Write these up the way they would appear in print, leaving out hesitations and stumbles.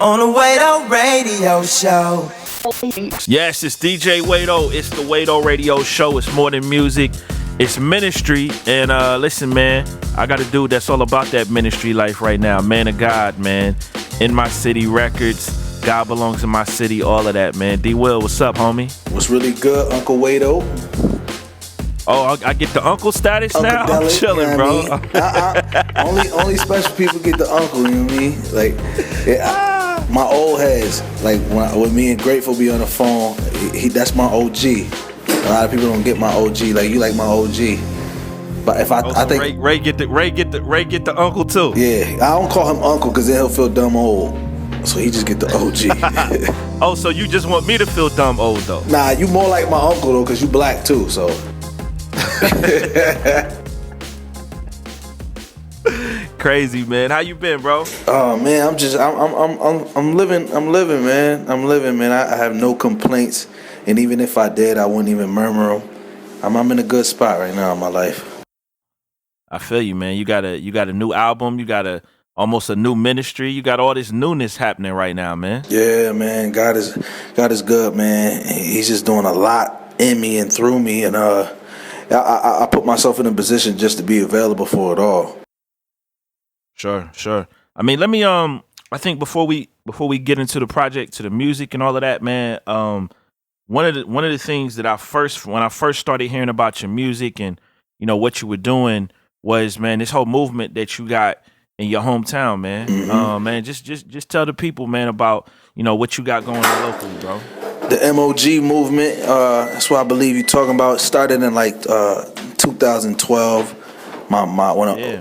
On the Wado Radio Show. Yes, it's DJ Wado. It's the Wado Radio Show. It's more than music. It's ministry. And listen, man, I got a dude that's all about that ministry life right now. Man of God, man. In My City Records. God Belongs in My City. All of that, man. D. Will, what's up, homie? What's really good, Uncle Wado? Oh, I get the uncle status Uncle now? Deli, I'm chilling, you bro. know what I mean? only special people get the uncle, you know what I mean? Like, yeah, my old heads, like when me and Grateful be on the phone, that's my OG. A lot of people don't get my OG, like you like my OG. But if I think Ray get the uncle too. Yeah, I don't call him uncle because then he'll feel dumb old. So he just get the OG. Oh, so you just want me to feel dumb old though? Nah, you more like my uncle though, cause you black too. So. Crazy, man. How you been, bro? Oh man, I'm living, man. I have no complaints, and even if I did, I wouldn't even murmur them. I'm in a good spot right now in my life. I feel you, man. You got a new album. You got almost a new ministry. You got all this newness happening right now, man. Yeah, man. God is good, man. He's just doing a lot in me and through me, and I put myself in a position just to be available for it all. Sure. I mean, let me I think before we get into the project, to the music and all of that, man, one of the things that when I first started hearing about your music and you know what you were doing was, man, this whole movement that you got in your hometown, man. Mm-hmm. Man, just tell the people, man, about, you know, what you got going on locally, bro. The M.O.G movement, that's what I believe you're talking about. It started in like 2012.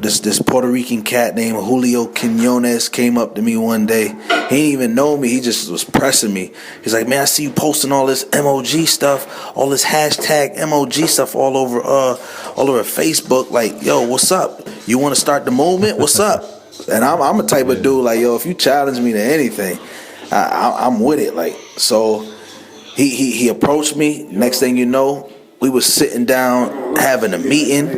This Puerto Rican cat named Julio Quinones came up to me one day. He didn't even know me. He just was pressing me. He's like, man, I see you posting all this M.O.G stuff, all this hashtag M.O.G stuff all over Facebook. Like, yo, what's up? You want to start the movement? What's up? And I'm a type of dude like, yo, if you challenge me to anything, I'm with it. Like, so he approached me. Next thing you know, we was sitting down having a meeting,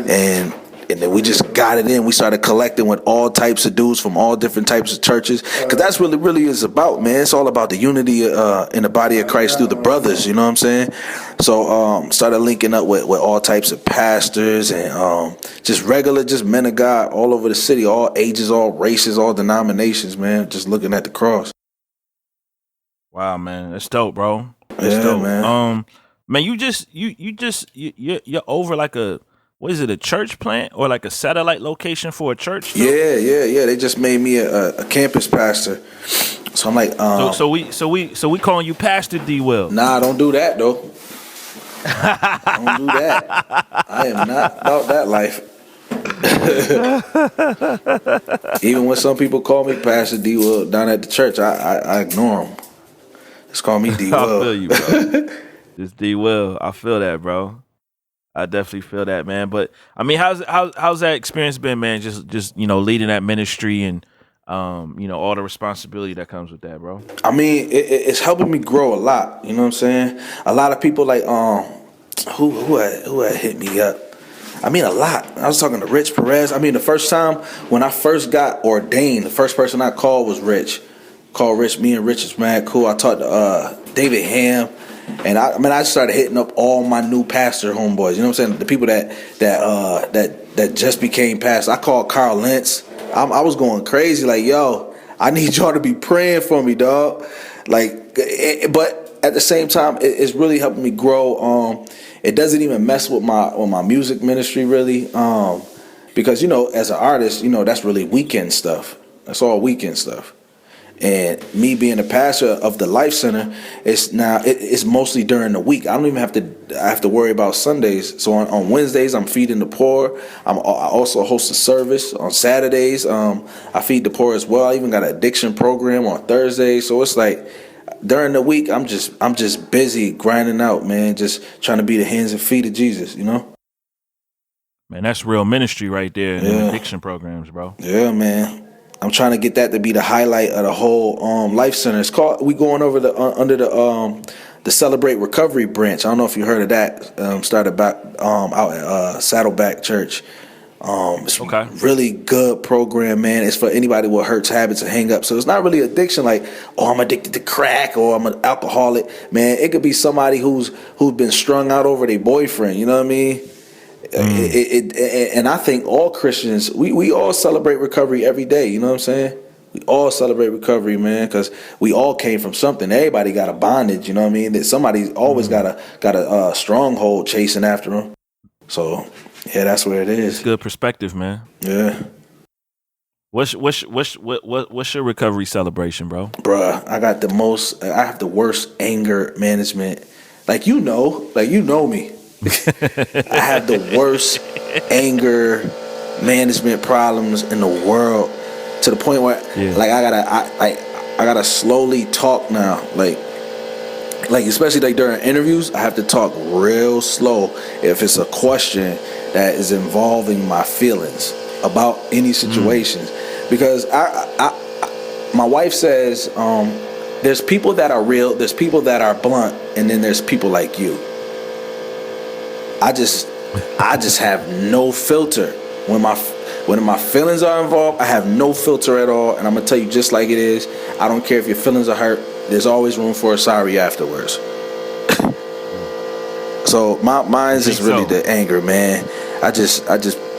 and then we just got it in. We started collecting with all types of dudes from all different types of churches, because that's really is about, man. It's all about the unity in the body of Christ through the brothers. You know what I'm saying? So started linking up with all types of pastors and just men of God all over the city, all ages, all races, all denominations, man. Just looking at the cross. Wow, man, that's dope, bro. That's dope, man. Man, you're over like a church plant or like a satellite location for a church? Too? Yeah. They just made me a campus pastor. So I'm like, so we calling you Pastor D. Will? Nah, don't do that though. Don't do that. I am not about that life. Even when some people call me Pastor D. Will down at the church, I ignore them. Just call me D. Will. I feel you, bro. It's D. Will. I feel that, bro. I definitely feel that, man. But I mean, how's that experience been, man? Just you know, leading that ministry and you know, all the responsibility that comes with that, bro. I mean, it's helping me grow a lot. You know what I'm saying? A lot of people like who had hit me up. I mean, a lot. I was talking to Rich Perez. I mean, the first time when I first got ordained, the first person I called was Rich. Called Rich. Me and Rich is mad cool. I talked to David Ham, and I started hitting up all my new pastor homeboys. You know what I'm saying? The people that just became pastors. I called Carl Lentz. I was going crazy. Like, yo, I need y'all to be praying for me, dog. Like, but at the same time, it's really helping me grow. It doesn't even mess with my music ministry really, because you know, as an artist, you know, that's really weekend stuff. That's all weekend stuff. And me being a pastor of the Life Center, it's mostly during the week. I don't even have to worry about Sundays. So on Wednesdays, I'm feeding the poor. I also host a service on Saturdays. I feed the poor as well. I even got an addiction program on Thursdays. So it's like during the week, I'm just busy grinding out, man. Just trying to be the hands and feet of Jesus, you know. Man, that's real ministry right there in the addiction programs, bro. Yeah, man. I'm trying to get that to be the highlight of the whole Life Center. It's called. We going over under the Celebrate Recovery branch. I don't know if you heard of that. Started back out at Saddleback Church. It's Okay. really good program, man. It's for anybody with hurts, habits, and hang up. So it's not really addiction like, oh, I'm addicted to crack or I'm an alcoholic. Man, it could be somebody who's been strung out over their boyfriend. You know what I mean? And I think all Christians, we all celebrate recovery every day. You know what I'm saying? We all celebrate recovery, man, because we all came from something. Everybody got a bondage. You know what I mean? That somebody's always got a stronghold chasing after them. So yeah, that's where it is. It's good perspective, man. Yeah. What's your recovery celebration, bro? Bruh, I have the worst anger management. Like you know me. I have the worst anger management problems in the world, to the point where like I gotta slowly talk now. Like especially like during interviews, I have to talk real slow if it's a question that is involving my feelings about any situations. Because my wife says, there's people that are real, there's people that are blunt, and then there's people like you. I just have no filter when my feelings are involved. I have no filter at all, and I'm gonna tell you just like it is. I don't care if your feelings are hurt. There's always room for a sorry afterwards. So mine's is really the anger, man. I just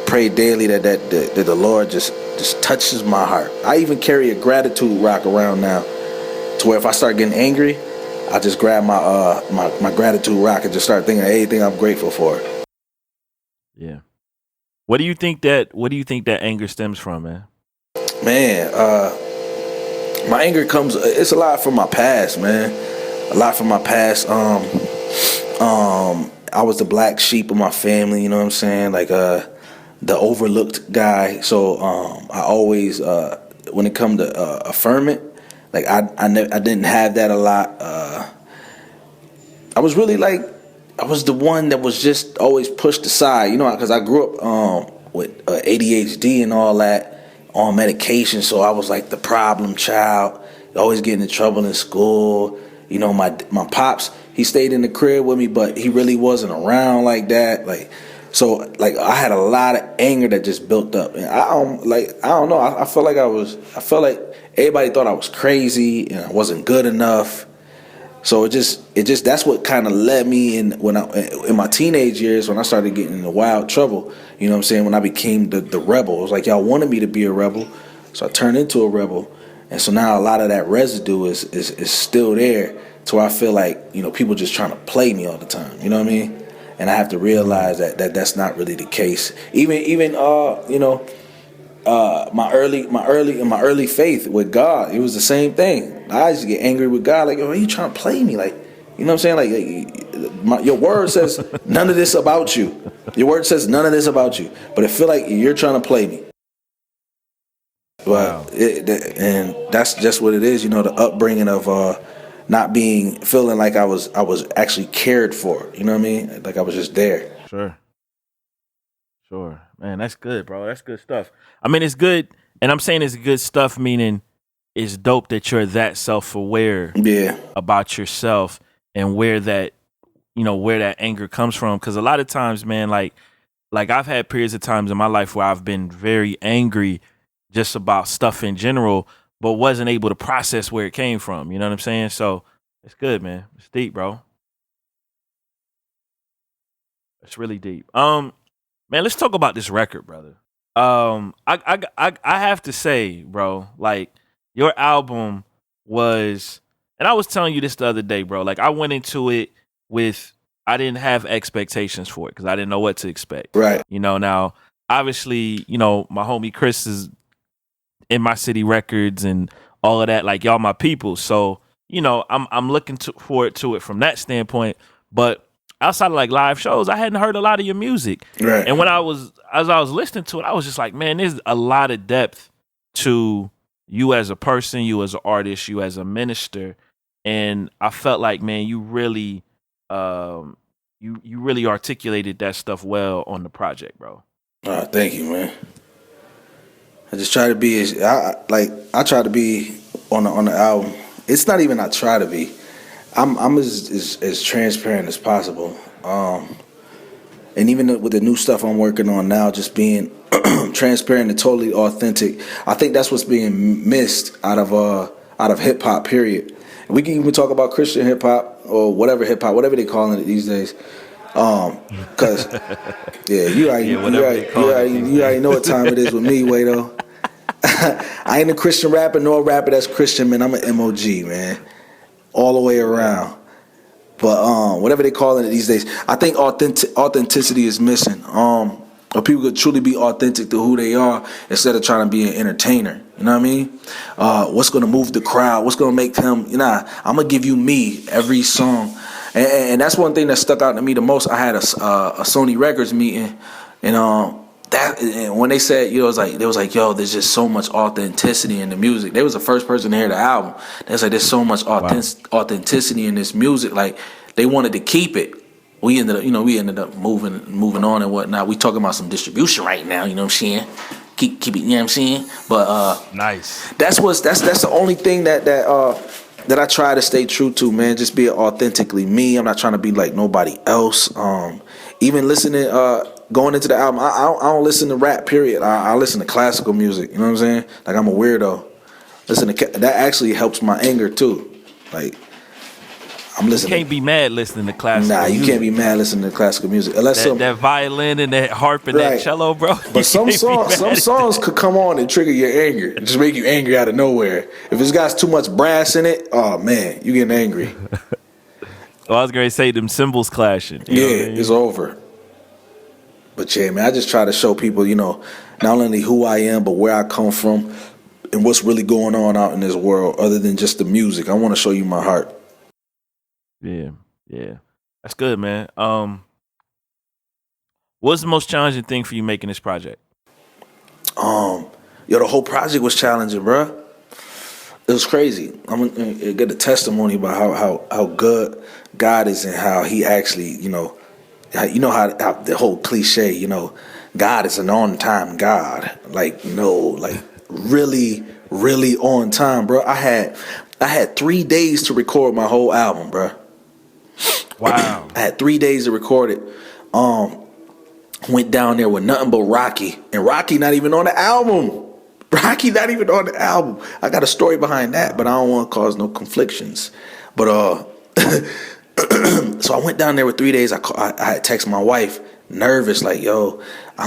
pray daily that the Lord just touches my heart. I even carry a gratitude rock around now, to where if I start getting angry, I just grab my gratitude rock and just start thinking of everything I'm grateful for. Yeah. What do you think that anger stems from, man? Man, my anger comes. It's a lot from my past, man. A lot from my past. I was the black sheep of my family. You know what I'm saying? Like the overlooked guy. So I always, when it come to affirming, like I didn't have that a lot. I was really like, I was the one that was just always pushed aside. You know, because I grew up with ADHD and all that, on medication, so I was like the problem child, always getting in trouble in school. You know, my pops, he stayed in the crib with me, but he really wasn't around like that. Like, so like I had a lot of anger that just built up, and I don't know. I felt like everybody thought I was crazy and I wasn't good enough. So it just that's what kind of led me in my teenage years, when I started getting into wild trouble. You know what I'm saying? When I became the rebel, it was like y'all wanted me to be a rebel, so I turned into a rebel, and so now a lot of that residue is still there. To where I feel like, you know, people just trying to play me all the time. You know what I mean? And I have to realize that that's not really the case. Even you know. My early faith with God, it was the same thing. I used to get angry with God, like, "Oh, are you trying to play me?" Like, you know what I'm saying? Like your word says none of this about you. Your word says none of this about you, but it feel like you're trying to play me. But Wow. And that's just what it is. You know, the upbringing of not feeling like I was actually cared for. You know what I mean? Like I was just there. Sure. Man, that's good, bro. That's good stuff. I mean, it's good, and I'm saying it's good stuff, meaning it's dope that you're that self-aware Yeah. about yourself and where that anger comes from. Because a lot of times, man, like I've had periods of times in my life where I've been very angry just about stuff in general, but wasn't able to process where it came from. You know what I'm saying? So it's good, man. It's deep, bro. It's really deep. Man, let's talk about this record, brother. I have to say, bro, like your album was, and I was telling you this the other day, bro. Like I went into it with, I didn't have expectations for it because I didn't know what to expect. Right. You know, now obviously, you know, my homie Chris is in my city records and all of that. Like y'all, my people. So you know, I'm looking forward to it from that standpoint, but outside of like live shows, I hadn't heard a lot of your music. Right. And as I was listening to it, I was just like, man, there's a lot of depth to you as a person, you as an artist, you as a minister. And I felt like, man, you really you really articulated that stuff well on the project, bro. Thank you, man. I just try to be I try to be on the album. It's not even I try to be. I'm as transparent as possible. And and even with the new stuff I'm working on now, just being transparent and totally authentic. I think that's what's being missed out of hip hop. Period. We can even talk about Christian hip hop or whatever hip hop, whatever they calling it these days. Cause yeah, you already know what time it is with me, Wado. I ain't a Christian rapper nor a rapper that's Christian, man. I'm an M.O.G, man, all the way around. But whatever they calling it these days, I think authenticity is missing. Or people could truly be authentic to who they are instead of trying to be an entertainer. You know what I mean? What's going to move the crowd? What's going to make them, I'm going to give you me every song. And that's one thing that stuck out to me the most. I had a Sony Records meeting, and when they said, they was like, yo, there's just so much authenticity in the music. They was the first person to hear the album. They was like, there's so much authenticity in this music. Like, they wanted to keep it. We ended up moving on and whatnot. We talking about some distribution right now, you know what I'm saying? Keep it, you know what I'm saying? But nice. That's the only thing that I try to stay true to, man. Just be authentically me. I'm not trying to be like nobody else. Even listening, going into the album, I don't listen to rap. Period. I listen to classical music. You know what I'm saying? Like, I'm a weirdo. That actually helps my anger too. Like, I'm listening. You can't be mad listening to classical music. You can't be mad listening to classical music unless that violin and that harp and that cello, bro. But some songs could come on and trigger your anger, just make you angry out of nowhere. If it's got too much brass in it, oh man, you getting angry. Well, I was gonna say them cymbals clashing. Yeah, it's over. But yeah, man, I just try to show people, not only who I am, but where I come from and what's really going on out in this world, other than just the music. I want to show you my heart. Yeah, that's good, man. What's the most challenging thing for you making this project? The whole project was challenging, bro. It was crazy. I'm gonna get a testimony about how good God is and how He actually, how the whole cliche, God is an on time God, really, really on time, bro. I had 3 days to record my whole album, bro. Wow. I had 3 days to record it. Went down there with nothing but Rocky. And Rocky not even on the album. I got a story behind that, but I don't want to cause no conflictions. But so I went down there with 3 days. I had text my wife, nervous, like, yo, I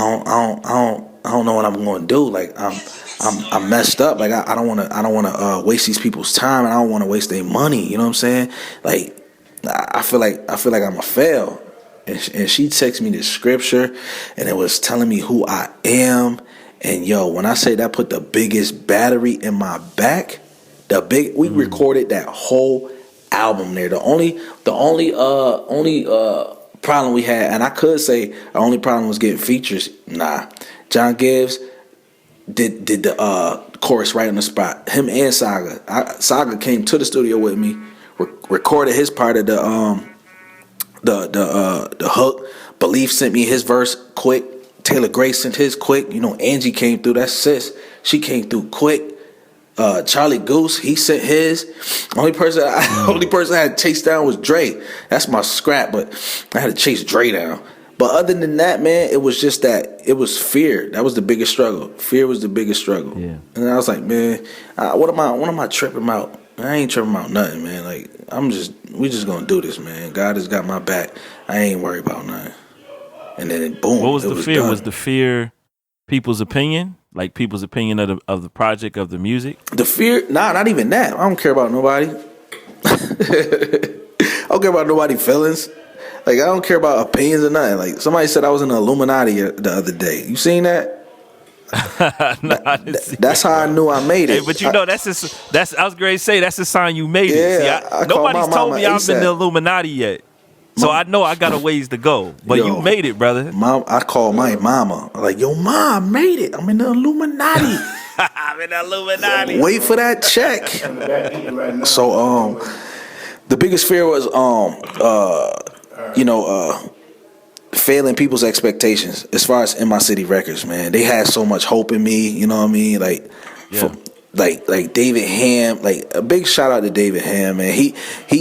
don't know what I'm going to do. Like, I'm messed up. Like, I don't want to waste these people's time, and I don't want to waste their money. You know what I'm saying? Like, I feel like I'm a fail. And she texted me this scripture, and it was telling me who I am. And yo, when I say that put the biggest battery in my back, we recorded that whole album there. The only problem we had, and I could say our only problem was getting features. Nah, John Gibbs did the chorus right on the spot. Him and Saga. Saga came to the studio with me, recorded his part of the hook. Belief sent me his verse quick. Taylor Grace sent his quick. Angie came through. That's sis. She came through quick. Charlie Goose, he sent his. Only person I had to chase down was Dre. That's my scrap, but I had to chase Dre down. But other than that, man, it was just that it was fear. That was the biggest struggle. Fear was the biggest struggle. Yeah. And I was like, man, what am I tripping about? I ain't tripping about nothing, man. Like, we just gonna do this, man. God has got my back. I ain't worried about nothing. And then boom. What was the fear? Done. Was the fear people's opinion? Like people's opinion of the project, of the music? The fear? Nah, not even that. I don't care about nobody. I don't care about nobody's feelings. Like, I don't care about opinions or nothing. Like, somebody said I was in the Illuminati the other day. You seen that? No, I didn't see that's how I knew I made it. Hey, but that's I was going to say that's a sign you made it. Yeah, nobody's told me I've been in the Illuminati yet. So I know I got a ways to go, but you made it, brother. Mom, I called my mama. I'm like, yo, mom, made it. I'm in the Illuminati. I'm in the Illuminati. Wait for that check. So, the biggest fear was, failing people's expectations. As far as In My City Records, man, they had so much hope in me. You know what I mean? Like, like David Ham. Like, a big shout out to David Ham, man. He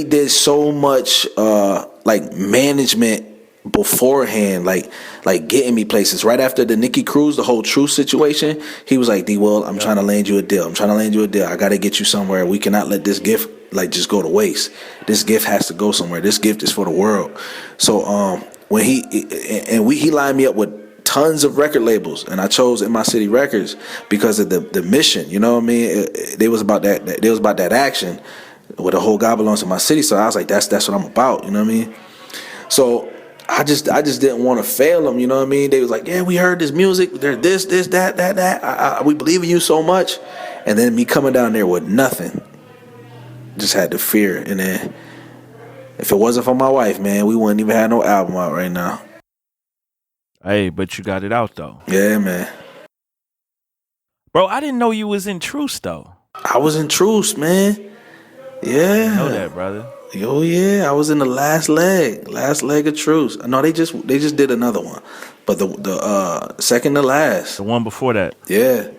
did so much. Like management beforehand, like getting me places. Right after the Nikki Cruz, the whole Truth situation, he was like, D-Will, I'm trying to land you a deal. I got to get you somewhere. We cannot let this gift like just go to waste. This gift has to go somewhere. This gift is for the world. So when he lined me up with tons of record labels, and I chose In My City Records because of the mission. You know what I mean? They was about that action with the whole God belongs to my city. So I was like, that's what I'm about. You know what I mean? So I just didn't want to fail them, you know what I mean? They was like, yeah, we heard this music, there's this, that. We believe in you so much. And then me coming down there with nothing, just had the fear. And then if it wasn't for my wife, man, we wouldn't even have no album out right now. Hey, but you got it out, though. Yeah, man. Bro, I didn't know you was in Truce, though. I was in Truce, man. Yeah. I know that, brother. Oh yeah, I was in the last leg of Truce. No, they just did another one, but the second to last, the one before that. Yeah,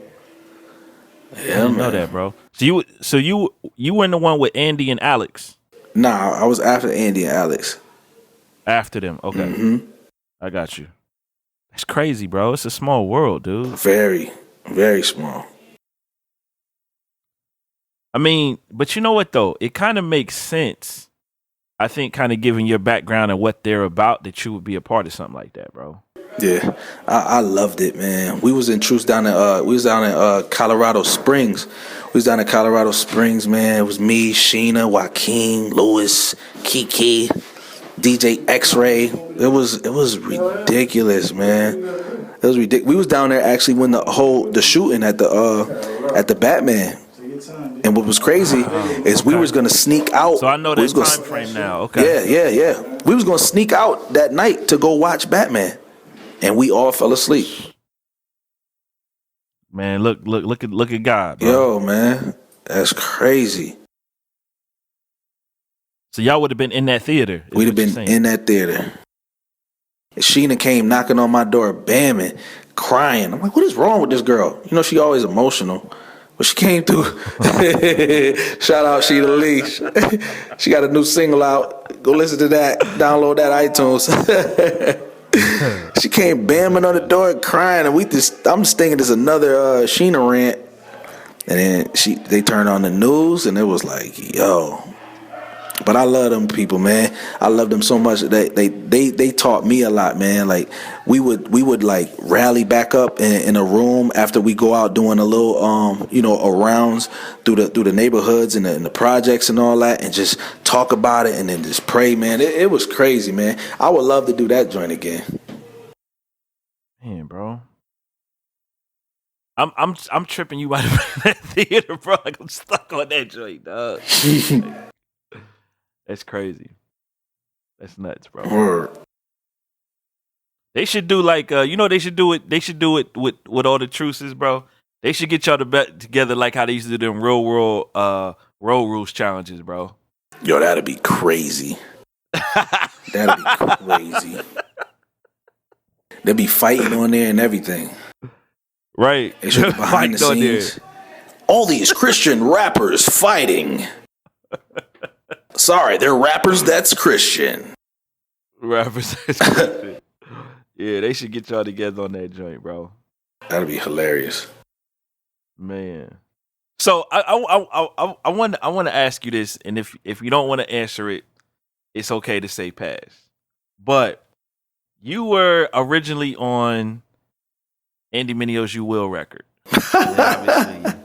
I didn't know that, bro. So you were in the one with Andy and Alex. Nah, I was after Andy and Alex. After them, okay. Mm-hmm. I got you. It's crazy, bro. It's a small world, dude. Very, very small. I mean, but you know what, though? It kind of makes sense, I think, kind of given your background and what they're about, that you would be a part of something like that, bro. Yeah, I loved it, man. We was in Truce down in Colorado Springs. We was down in Colorado Springs, man. It was me, Sheena, Joaquin, Lewis, Kiki, DJ X-Ray. It was ridiculous, man. It was ridiculous. We was down there actually when the shooting at the Batman. And what was crazy is we was gonna sneak out. So I know that time frame now. Okay. Yeah. We was gonna sneak out that night to go watch Batman, and we all fell asleep. Man, look at God, bro. Yo, man, that's crazy. So y'all would have been in that theater. We'd have been in that theater. Sheena came knocking on my door, bamming, crying. I'm like, what is wrong with this girl? You know, she always emotional. But she came through. Shout out Sheena Lee. She got a new single out. Go listen to that. Download that iTunes. She came bamming on the door crying, and I'm just thinking there's another Sheena rant. And then they turned on the news, and it was like, yo. But I love them people, man. I love them so much. They taught me a lot, man. Like we would like rally back up in a room after we go out doing a little rounds through the neighborhoods and the projects and all that, and just talk about it and then just pray, man. It was crazy, man. I would love to do that joint again. Man, bro. I'm tripping you out of that theater, bro. Like I'm stuck on that joint, dog. That's crazy. That's nuts, bro. Word. They should do like they should do it. They should do it with all the truces, bro. They should get y'all together like how they used to do them real world road rules challenges, bro. Yo, that'd be crazy. That'd be crazy. They'd be fighting on there and everything. Right. They should be behind the scenes. All these Christian rappers fighting. Sorry, they're rappers that's Christian. Rappers that's Christian. Yeah, they should get y'all together on that joint, bro. That'd be hilarious. Man. So I want to ask you this, and if you don't want to answer it, it's okay to say pass. But you were originally on Andy Minneo's You Will record. And obviously,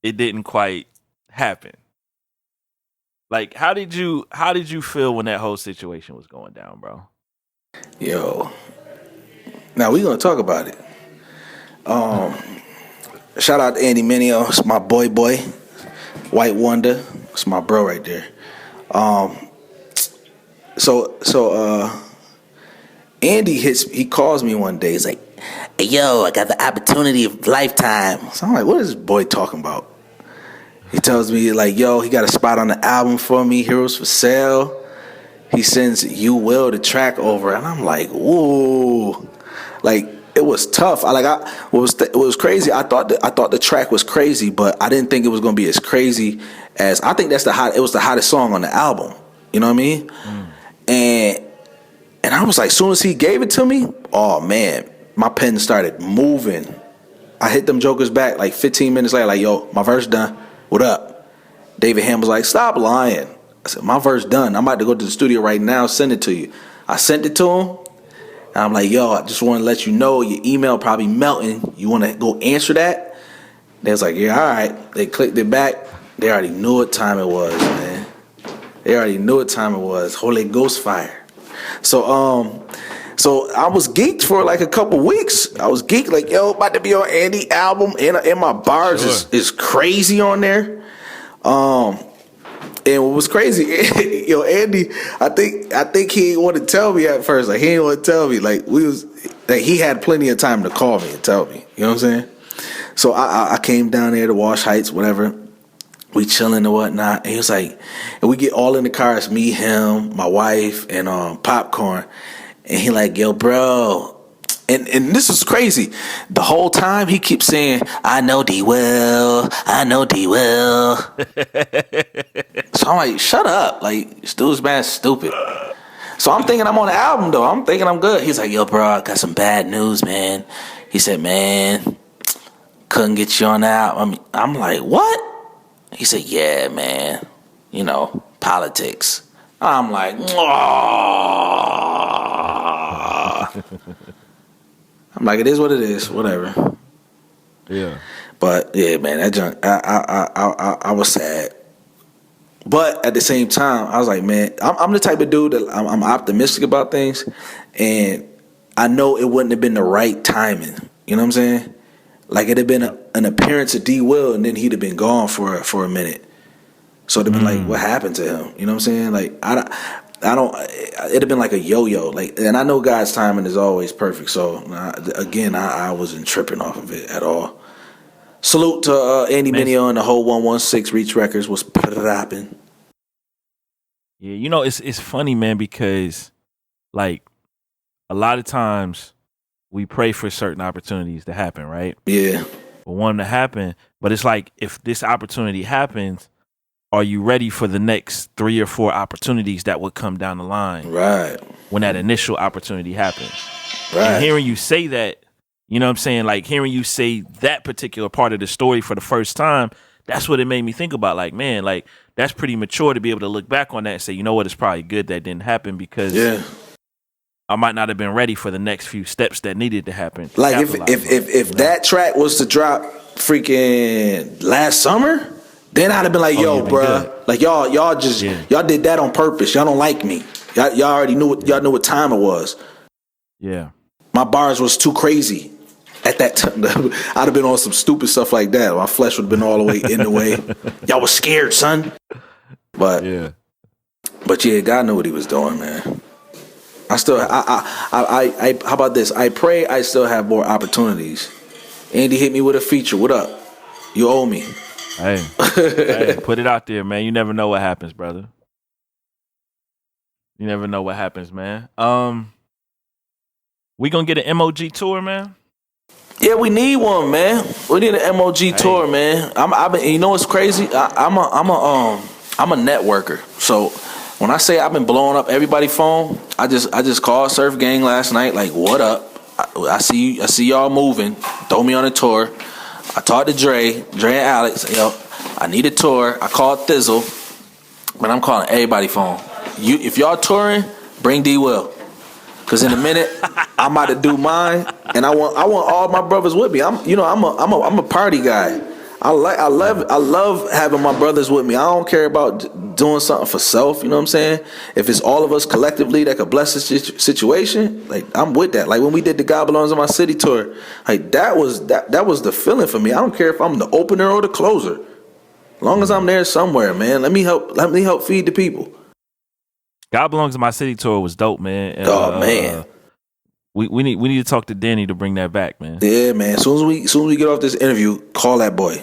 it didn't quite happen. Like, how did you feel when that whole situation was going down, bro? Yo, now we're gonna talk about it. Shout out to Andy Mineo. It's my boy, White Wonder. It's my bro right there. So Andy he calls me one day. He's like, "Hey, yo, I got the opportunity of lifetime." So I'm like, "What is this boy talking about?" He tells me, like, yo, he got a spot on the album for me, Heroes for Sale. He sends You Will the track over. And I'm like, whoa. Like, it was tough. It was crazy. I thought the track was crazy, but I didn't think it was going to be as crazy as, I think it was the hottest song on the album. You know what I mean? And I was like, as soon as he gave it to me, oh man, my pen started moving. I hit them jokers back like 15 minutes later, like, yo, my verse done. What up? David Ham was like, stop lying. I said, my verse done. I'm about to go to the studio right now, send it to you. I sent it to him. And I'm like, yo, I just want to let you know your email probably melting. You want to go answer that? They was like, yeah, all right. They clicked it back. They already knew what time it was, man. They already knew what time it was. Holy Ghost fire. So I was geeked for like a couple weeks. I was geeked, like, yo, about to be on Andy album, and my bars is crazy on there. And what was crazy, yo, Andy, I think he didn't want to tell me at first. Like, he didn't want to tell me. Like, he had plenty of time to call me and tell me. You know what I'm saying? So I came down there to Wash Heights, whatever. We chilling and whatnot. And he was like, and we get all in the car. It's me, him, my wife, and Popcorn. And he like, yo, bro. And this is crazy. The whole time he keeps saying, I know D will. I know D will. So I'm like, shut up. Like, this dude's mad stupid. So I'm thinking I'm on the album, though. I'm thinking I'm good. He's like, yo, bro, I got some bad news, man. He said, man, couldn't get you on the album. I'm like, what? He said, yeah, man. You know, politics. I'm like, I'm like, it is what it is, whatever. Yeah. But yeah, man, that junk, I was sad. But at the same time, I was like, man, I'm the type of dude that I'm optimistic about things, and I know it wouldn't have been the right timing. You know what I'm saying? Like, it'd have been an appearance of D Will, and then he'd have been gone for a minute. So it'd have been like, what happened to him? You know what I'm saying? Like, I don't. It'd have been like a yo-yo. Like, and I know God's timing is always perfect. So again, I wasn't tripping off of it at all. Salute to Andy Mineo and the whole 116 Reach Records was popping. Yeah, you know, it's funny, man, because like a lot of times we pray for certain opportunities to happen, right? Yeah. For one to happen, but it's like, if this opportunity happens, are you ready for the next 3 or 4 opportunities that would come down the line? Right. When that initial opportunity happens. Right. And hearing you say that, you know what I'm saying? Like, hearing you say that particular part of the story for the first time, that's what it made me think about. Like, man, like, that's pretty mature to be able to look back on that and say, you know what, it's probably good that didn't happen, because I might not have been ready for the next few steps that needed to happen. Like, if that track was to drop freaking last summer, then I'd have been like, yo, bruh, like, y'all did that on purpose. Y'all don't like me. Y'all already knew what time it was. Yeah. My bars was too crazy at that time. I'd have been on some stupid stuff like that. My flesh would have been all the way in the way. Y'all was scared, son. But yeah, God knew what he was doing, man. I how about this? I pray I still have more opportunities. Andy hit me with a feature. What up? You owe me. Hey, put it out there, man. You never know what happens, brother. You never know what happens, man. We gonna get an M.O.G tour, man? Yeah, we need one, man. We need an M.O.G tour, man. I've been, you know what's crazy? I'm a networker. So when I say I've been blowing up everybody's phone, I just called Surf Gang last night. Like, what up? I see y'all moving. Throw me on a tour. I talked to Dre and Alex. Yo, I need a tour. I called Thizzle, but I'm calling everybody's phone. If y'all touring, bring D Will. Cause in a minute I'm about to do mine, and I want all my brothers with me. I'm a party guy. I love having my brothers with me. I don't care about doing something for self. You know what I'm saying? If it's all of us collectively that could bless this situation, like, I'm with that. Like when we did the God Belongs in My City tour, like that was the feeling for me. I don't care if I'm the opener or the closer, as long as I'm there somewhere, man. Let me help feed the people. God Belongs in My City tour was dope, man. Man. We need to talk to Danny to bring that back, man. Yeah, man. As soon as we get off this interview, call that boy.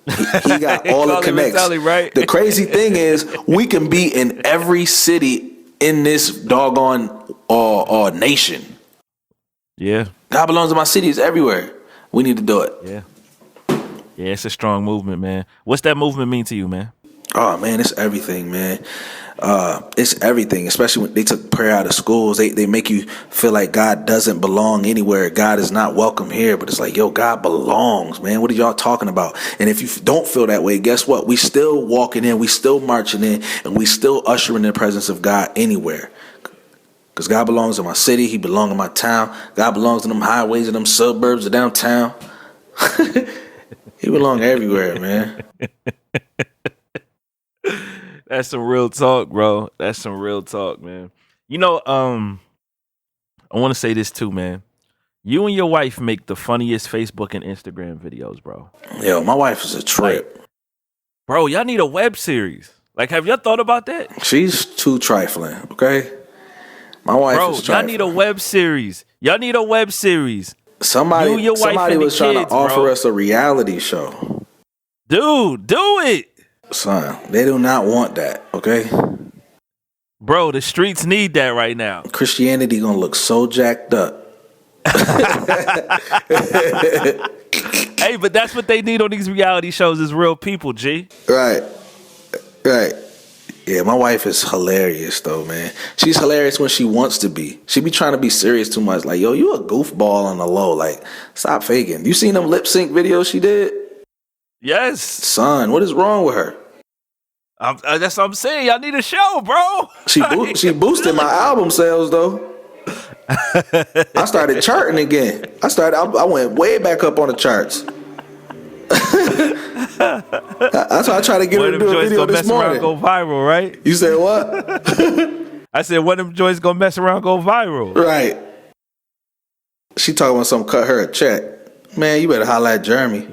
He got all the connects. Right? The crazy thing is, we can be in every city in this doggone nation. Yeah. God Belongs in My City is everywhere. We need to do it. Yeah. Yeah, it's a strong movement, man. What's that movement mean to you, man? Oh man, it's everything, man. It's everything, especially when they took prayer out of schools. They make you feel like God doesn't belong anywhere. God is not welcome here. But it's like, yo, God belongs, man. What are y'all talking about? And if you don't feel that way, guess what? We still walking in, we still marching in, and we still ushering in the presence of God anywhere. Because God belongs in my city. He belongs in my town. God belongs in them highways and them suburbs of downtown. He belongs everywhere, man. That's some real talk, bro. That's some real talk, man. You know, I want to say this too, man. You and your wife make the funniest Facebook and Instagram videos, bro. Yo, my wife is a trip. Like, bro, y'all need a web series. Like, have y'all thought about that? She's too trifling, okay? My wife Bro, is trifling. y'all need a web series. Y'all need a web series. Somebody was trying to offer bro. us a reality show. Dude, do it. Son, they do not want that, okay? Bro, the streets need that right now. Christianity gonna look so jacked up. Hey, but that's what they need on these reality shows is real people, G. Right. Yeah, my wife is hilarious though, man. She's hilarious when she wants to be. She be trying to be serious too much. Like, yo, you a goofball on the low. Like, stop faking. You seen them lip sync videos she did? Yes. Son, what is wrong with her? That's what I'm saying. Y'all need a show, bro. She boosted my album sales though. I started charting again. I went way back up on the charts. That's why I tried to get her to do a video this morning. Go viral, right? You said what? I said one of them joints gonna mess around, go viral. Right. She talking about something, cut her a check. Man, you better holler at Jeremy.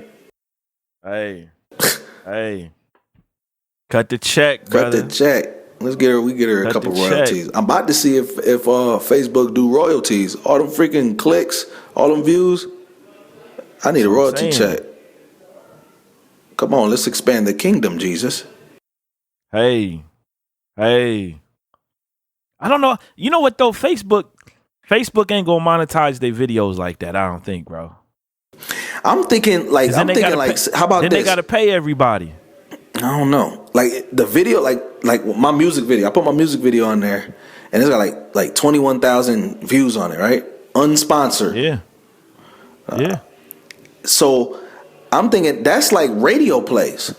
Hey. Cut the check, brother. Cut the check. We get her a couple royalties. I'm about to see if Facebook do royalties. All them freaking clicks, all them views. I need a royalty check. Come on, let's expand the kingdom, Jesus. Hey. I don't know. You know what though? Facebook ain't gonna monetize their videos like that. I don't think, bro. I'm thinking how about then this? They gotta pay everybody. I don't know. Like the video, like my music video. I put my music video on there, and it's got like 21,000 views on it, right? Unsponsored. Yeah. So I'm thinking that's like radio plays.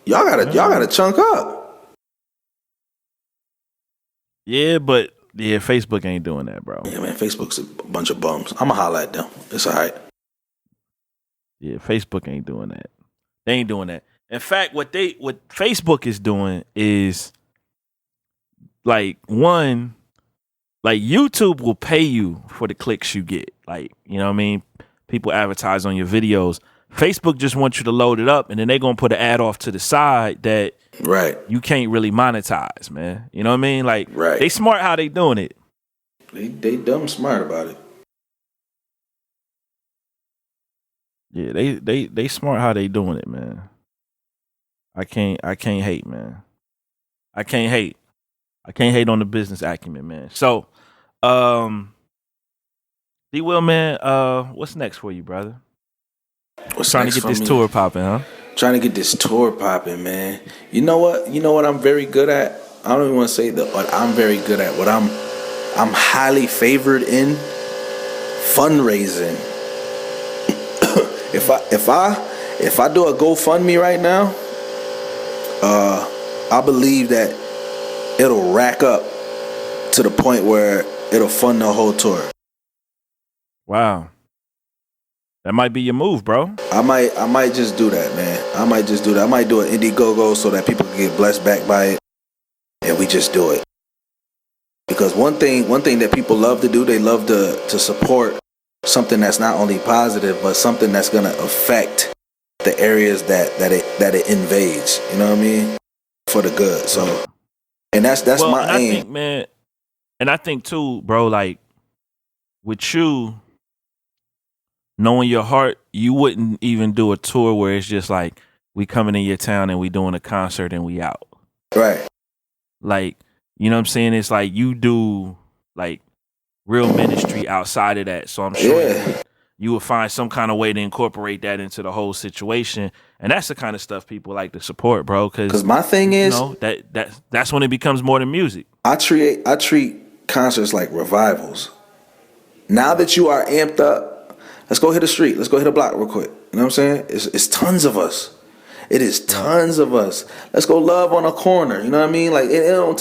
Y'all gotta chunk up. Yeah, but Facebook ain't doing that, bro. Yeah, man, Facebook's a bunch of bums. I'ma holler at them. It's all right. Yeah, Facebook ain't doing that. They ain't doing that. In fact, what Facebook is doing is like YouTube will pay you for the clicks you get. Like, you know what I mean? People advertise on your videos. Facebook just wants you to load it up and then they're gonna put an ad off to the side that you can't really monetize, man. You know what I mean? Like they smart how they doing it. They dumb smart about it. Yeah, they smart how they doing it, man. I can't hate, man. I can't hate on the business acumen, man. So, D Will, man, what's next for you, brother? Trying to get this tour popping, huh? Trying to get this tour popping, man. You know what I'm very good at? I don't even want to say what I'm very good at. What I'm highly favored in fundraising. If I do a GoFundMe right now, I believe that it'll rack up to the point where it'll fund the whole tour. Wow. That might be your move, bro. I might just do that, man. I might do an Indiegogo so that people can get blessed back by it, and we just do it. Because one thing that people love to do, they love to support something that's not only positive, but something that's gonna affect the areas that it invades. You know what I mean? For the good. So, and that's my aim. I think, man, and I think too, bro. Like with you knowing your heart, you wouldn't even do a tour where it's just like we coming in your town and we doing a concert and we out. Right. Like, you know what I'm saying? It's like you do like real ministry outside of that. So I'm sure you will find some kind of way to incorporate that into the whole situation. And that's the kind of stuff people like to support, bro. Because my thing you is, know, that's when it becomes more than music. I treat concerts like revivals. Now that you are amped up, let's go hit a street. Let's go hit a block real quick. You know what I'm saying? It's tons of us. It is tons of us. Let's go love on a corner. You know what I mean? Like it don't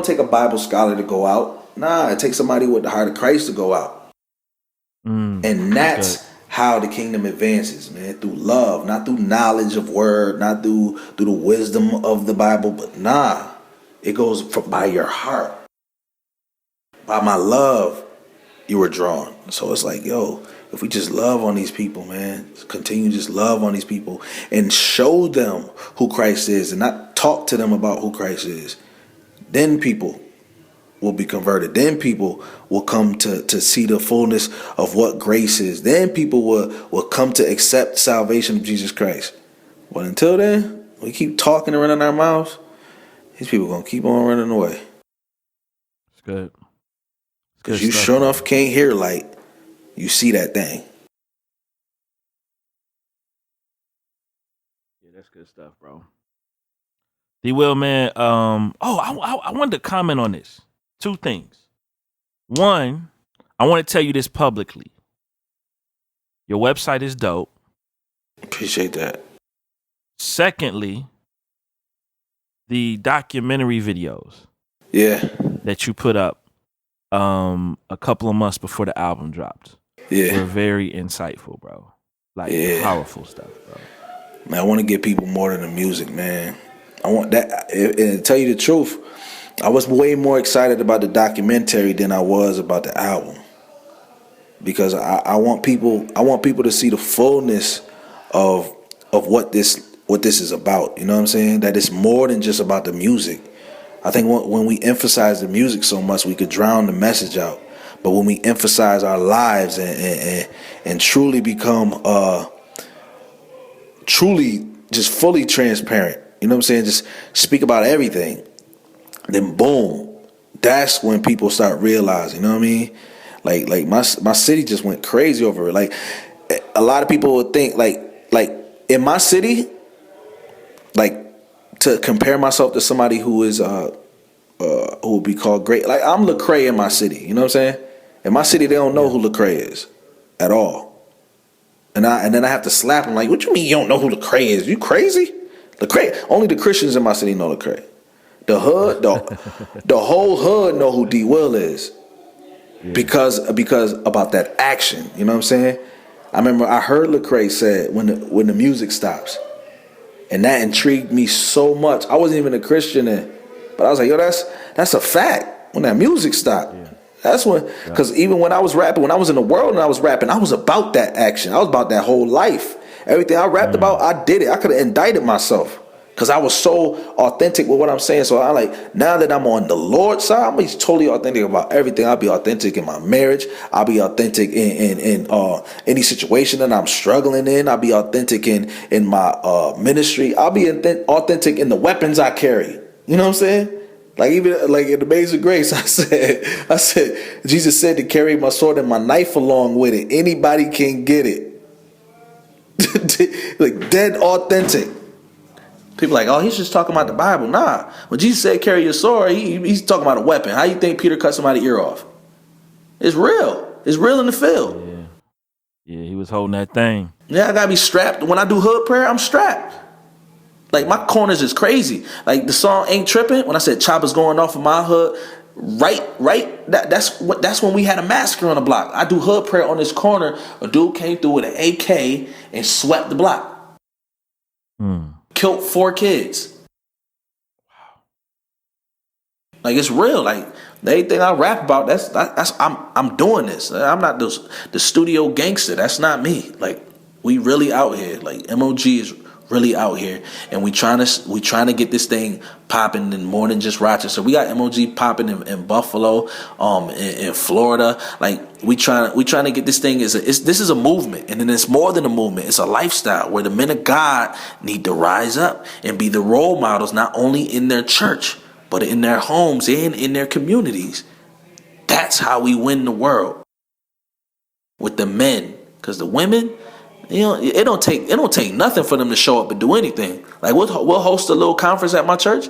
take a Bible scholar to go out. Nah, it takes somebody with the heart of Christ to go out. And that's how the kingdom advances, man. Through love, not through knowledge of word, not through the wisdom of the Bible, but it goes by your heart. By my love, you were drawn. So it's like, yo, if we just love on these people, man, continue to just love on these people and show them who Christ is and not talk to them about who Christ is, then people will be converted. Then people will come to see the fullness of what grace is. Then people will come to accept salvation of Jesus Christ. But until then, we keep talking and running our mouths, these people going to keep on running away. It's good. Because you sure enough can't hear light. You see that thing. Yeah, that's good stuff, bro. D. Will, man. I wanted to comment on this. Two things. One, I want to tell you this publicly. Your website is dope. Appreciate that. Secondly, the documentary videos that you put up a couple of months before the album dropped were very insightful, bro. Like powerful stuff, bro. Man, I want to get people more than the music, man. I want that. And to tell you the truth, I was way more excited about the documentary than I was about the album, because I want people to see the fullness of what this is about. You know what I'm saying? That it's more than just about the music. I think when we emphasize the music so much, we could drown the message out. But when we emphasize our lives and truly become truly just fully transparent, you know what I'm saying? Just speak about everything. Then boom, that's when people start realizing, you know what I mean? Like my city just went crazy over it. Like a lot of people would think like in my city, like to compare myself to somebody who is who would be called great. Like I'm Lecrae in my city, you know what I'm saying? In my city, they don't know who Lecrae is at all. And then I have to slap them like, what you mean you don't know who Lecrae is? You crazy? Lecrae, only the Christians in my city know Lecrae. The hood, the whole hood know who D. Will is. Because about that action, you know what I'm saying? I remember I heard Lecrae said when the music stops. And that intrigued me so much. I wasn't even a Christian then, but I was like, yo, that's a fact. When that music stopped, that's when. Because even when I was rapping, when I was in the world and I was rapping, I was about that action. I was about that whole life. Everything I rapped about, I did it. I could have indicted myself because I was so authentic with what I'm saying. So I like, now that I'm on the Lord's side, I'm totally authentic about everything. I'll be authentic in my marriage. I'll be authentic in any situation that I'm struggling in. I'll be authentic in my ministry. I'll be authentic in the weapons I carry. You know what I'm saying? Like even like in the Amazing Grace, I said, Jesus said to carry my sword and my knife along with it. Anybody can get it. Like dead authentic. People are like, oh, he's just talking about the Bible. Nah, when Jesus said carry your sword, he's talking about a weapon. How you think Peter cut somebody's ear off? It's real. It's real in the field. Yeah, he was holding that thing. Yeah, I gotta be strapped. When I do hood prayer, I'm strapped. Like my corners is crazy. Like the song Ain't Tripping, when I said choppers going off in my hood, right. That's when we had a massacre on the block. I do hood prayer on this corner. A dude came through with an AK and swept the block. Killed 4 kids. Wow. Like it's real. Like everything I rap about, that's I'm doing this. I'm not the studio gangster. That's not me. Like we really out here. Like M.O.G is really out here, and we trying to get this thing popping in more than just Rochester. We got M.O.G popping in Buffalo, in Florida. Like we trying to get this thing. This is a movement, and then it's more than a movement. It's a lifestyle where the men of God need to rise up and be the role models, not only in their church but in their homes and in their communities. That's how we win the world, with the men Cause the women, it don't take nothing for them to show up and do anything. Like we'll host a little conference at my church,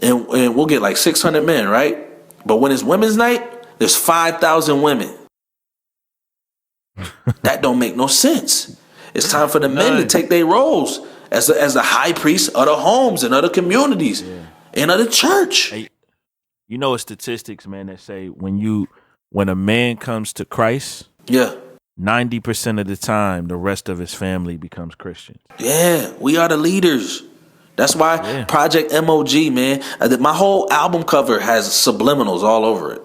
and we'll get like 600 men, right? But when it's women's night, there's 5,000 women. That don't make no sense. It's time for the men to take their roles as the high priest of the homes and other communities and of the church. Hey, you know statistics, man, that say when a man comes to Christ, 90% of the time, the rest of his family becomes Christians. Yeah, we are the leaders. That's why Project M.O.G, man. My whole album cover has subliminals all over it.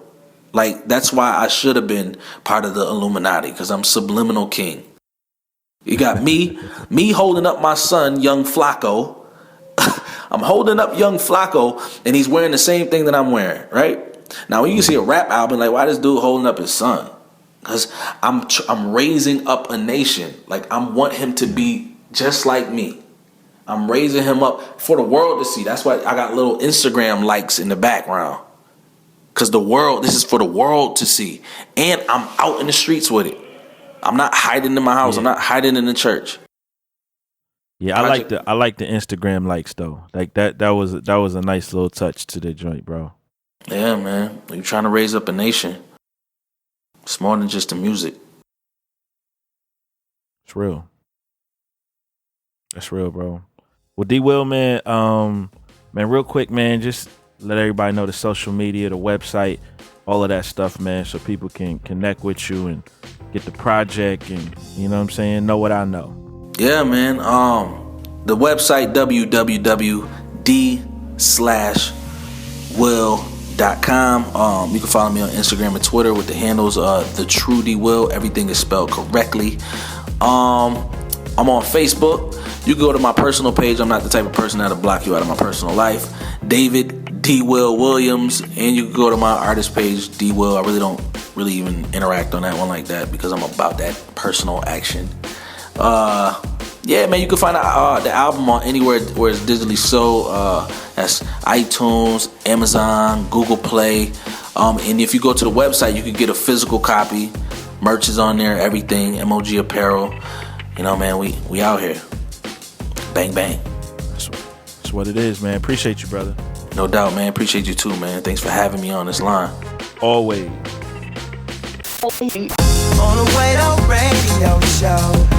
Like, that's why I should have been part of the Illuminati, because I'm subliminal king. You got me holding up my son, young Flacco. I'm holding up young Flacco, and he's wearing the same thing that I'm wearing, right? Now, when you see a rap album, like, why this dude holding up his son? Because I'm raising up a nation. Like, I want him to be just like me. I'm raising him up for the world to see. That's why I got little Instagram likes in the background. Because this is for the world to see. And I'm out in the streets with it. I'm not hiding in my house. I'm not hiding in the church. Yeah, I like the Instagram likes though. Like that was a nice little touch to the joint, bro. Yeah, man. You're trying to raise up a nation. It's more than just the music. It's real. That's real, bro. Well, D Will, man, real quick, man, just let everybody know the social media, the website, all of that stuff, man, so people can connect with you and get the project and, you know what I'm saying, know what I know. Yeah, man. The website, www.d/will.com. You can follow me on Instagram and Twitter with the handles The True D Will. Everything is spelled correctly. I'm on Facebook. You can go to my personal page. I'm not the type of person that'll block you out of my personal life. David D. Will Williams. And you can go to my artist page, D. Will. I really don't even interact on that one like that because I'm about that personal action. Yeah, man, you can find the album on anywhere where it's digitally sold. That's iTunes, Amazon, Google Play. And if you go to the website, you can get a physical copy. Merch is on there, everything. M.O.G apparel. You know, man, we out here. Bang, bang. That's what it is, man. Appreciate you, brother. No doubt, man. Appreciate you too, man. Thanks for having me on this line. Always. On the Way Radio Show.